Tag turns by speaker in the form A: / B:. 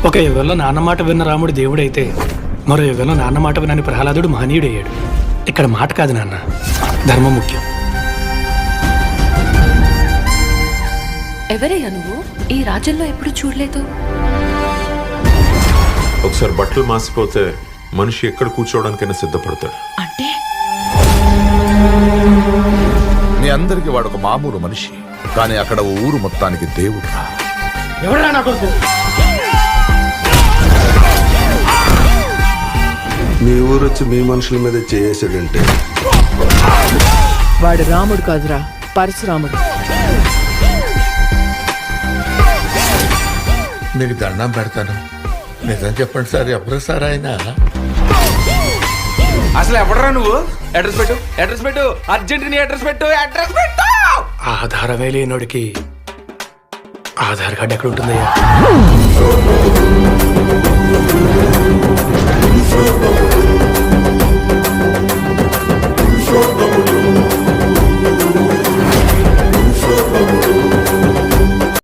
A: ఒక యుగంలో నాన్న మాట విన్న రాముడు దేవుడైతే మరో యుగంలో నాన్న మాట వినని ప్రహ్లాదుడు మహనీయుడయ్యాడు. ఇక్కడ మాట కాదు నాన్న, ధర్మం ముఖ్యం.
B: ఎవరయ్యా నువ్వు? ఈ రాజ్యంలో ఎప్పుడు చూడలేదు.
C: ఒకసారి బట్టలు మాసిపోతే మనిషి ఎక్కడ కూర్చోవడానికైనా సిద్ధపడతాడు.
B: అంటే
D: మీ అందరికి వాడొక మామూలు మనిషి, కానీ అక్కడ ఓ ఊరు మొత్తానికి దేవుడు.
A: ఎవరా నా కొడుకు?
E: మీ ఊరొచ్చి మీ మనుషుల మీద చేసాడంటే
F: వాడు రాముడు కాదురా, పరశురాముడు.
G: మీకు దండం పెడతాను, నిజం చెప్పండి సార్, ఎవరు సార్ ఆయన?
H: అసలు ఎవడరా నువ్వు? అడ్రస్ పెట్టు, అడ్రస్ పెట్టు, అర్జెంట్ నీ అడ్రస్ పెట్టు, అడ్రస్ పెట్టు.
A: ఆధారమే లేనోడికి ఆధార్ కార్డు ఎక్కడ ఉంటుందయ్యా?